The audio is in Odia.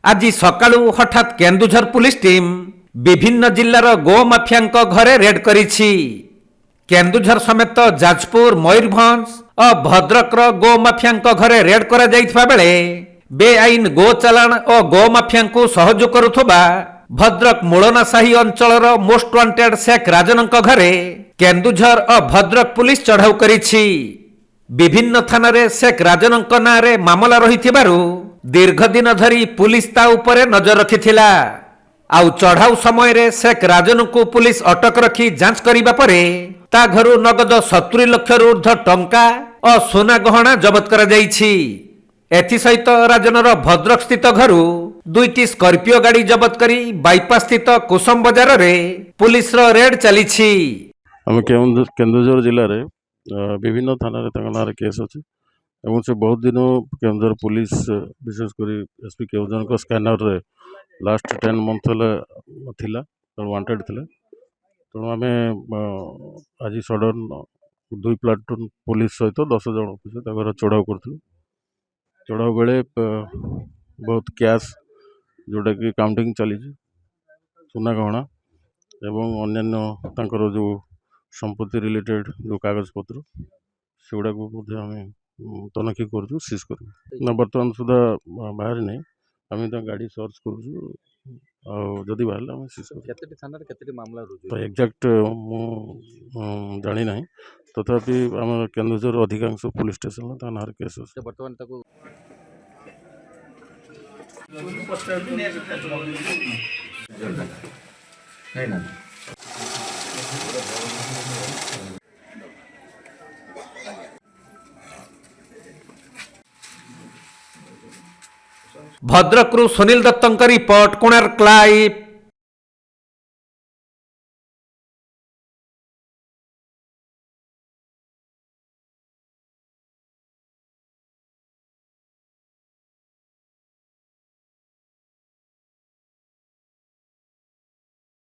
ଆଜି ସକାଳୁ ହଠାତ୍ କେନ୍ଦୁଝର ପୁଲିସ ଟିମ୍ ବିଭିନ୍ନ ଜିଲ୍ଲାର ଗୋ ମାଫିଆଙ୍କ ଘରେ ରେଡ୍ କରିଛି। କେନ୍ଦୁଝର ସମେତ ଯାଜପୁର, ମୟୂରଭଞ୍ଜ ଓ ଭଦ୍ରକର ଗୋ ମାଫିଆଙ୍କ ଘରେ ରେଡ୍ କରାଯାଇଥିବା ବେଳେ ବେଆଇନ ଗୋ ଚାଲାଣ ଓ ଗୋ ମାଫିଆଙ୍କୁ ସହଯୋଗ କରୁଥିବା ଭଦ୍ରକ ମୁଳନା ସାହି ଅଞ୍ଚଳର ମୋଷ୍ଟ ୱାଣ୍ଟେଡ୍ ଶେଖ୍ ରାଜନଙ୍କ ଘରେ କେନ୍ଦୁଝର ଓ ଭଦ୍ରକ ପୁଲିସ ଚଢ଼ାଉ କରିଛି। ବିଭିନ୍ନ ଥାନାରେ ଶେଖ୍ ରାଜନଙ୍କ ନାଁରେ ମାମଲା ରହିଥିବାରୁ ଦୀର୍ଘ ଦିନ ଧରି ପୁଲିସ ତା ଉପରେ ନଜର ରଖିଥିଲା। ଆଉ ଚଢ଼ାଉ ସମୟରେ ଶେଖ୍ ରାଜନଙ୍କୁ ପୁଲିସ ଅଟକ ରଖି ଯାଞ୍ଚ କରିବା ପରେ ତା ଘରୁ ନଗଦ 70 ଲକ୍ଷରୁ ଉର୍ଦ୍ଧ୍ୱ ଟଙ୍କା ଓ ସୁନା ଗହଣା ଜବତ କରାଯାଇଛି। ଏଥିସହିତ ରାଜନର ଭଦ୍ରକ ସ୍ଥିତ ଘରୁ 2ଟି ସ୍କର୍ପିଓ ଗାଡ଼ି ଜବତ କରି ବାଇପାସ୍ ସ୍ଥିତ କୁସମ ବଜାରରେ ପୁଲିସର ରେଡ୍ ଚାଲିଛି। ଆମେ କେନ୍ଦୁଝର ଜିଲ୍ଲାରେ ବିଭିନ୍ନ ଥାନାରେ ତାଙ୍କ ନାଁରେ କେସ୍ ଅଛି ଏବଂ ସେ ବହୁତ ଦିନ କେନ୍ଦୁଝର ପୁଲିସ ବିଶେଷ କରି ଏସ୍ପି କେଉଁଝରଙ୍କ ସ୍କାନରରେ ଲାଷ୍ଟ 10 ମନ୍ଥ ହେଲା ଥିଲା, ତେଣୁ ୱାଣ୍ଟେଡ୍ ଥିଲେ। ତେଣୁ ଆମେ ଆଜି ସଡନ୍ 2 ପ୍ଲାଟୁନ୍ ପୁଲିସ ସହିତ 10 ଜଣ ଅଫିସର ତାଙ୍କ ଘରେ ଚଢ଼ାଉ କରିଥିଲୁ। ଚଢ଼ାଉ ବେଳେ ବହୁତ କ୍ୟାସ୍ ଯେଉଁଟାକି କାଉଣ୍ଟିଂ ଚାଲିଛି, ସୁନା ଗହଣା ଏବଂ ଅନ୍ୟାନ୍ୟ ତାଙ୍କର ଯେଉଁ ସମ୍ପତ୍ତି ରିଲେଟେଡ୍ ଯେଉଁ କାଗଜପତ୍ର ସେଗୁଡ଼ାକୁ ମଧ୍ୟ ଆମେ ତନଖି କରୁଛୁ, ସିଜ୍ କରୁଛୁ। ନା ବର୍ତ୍ତମାନ ସୁଦ୍ଧା ବାହାରି ନାହିଁ, ଆମେ ତାଙ୍କ ଗାଡ଼ି ସର୍ଚ୍ଚ କରୁଛୁ ଆଉ ଯଦି ବାହାରିଲେ ଆମେ ସିଜ୍ କରୁଛୁ। କେତେଟି ଥାନାରେ କେତେଟି ମାମଲା ରୁଜୁ? ଏକ୍ଜାକ୍ଟ ମୁଁ ଜାଣିନାହିଁ, ତଥାପି ଆମର କେନ୍ଦୁଝର ଅଧିକାଂଶ ପୁଲିସ ଷ୍ଟେସନରେ ତା ନାଁରେ କେସ୍ ଅଛି। ବର୍ତ୍ତମାନ ତାକୁ ଭଦ୍ରକରୁ ସୁନିଲ ଦତ୍ତଙ୍କ ରିପୋର୍ଟ, କୋଣାର୍କ ଲାଇଭ୍।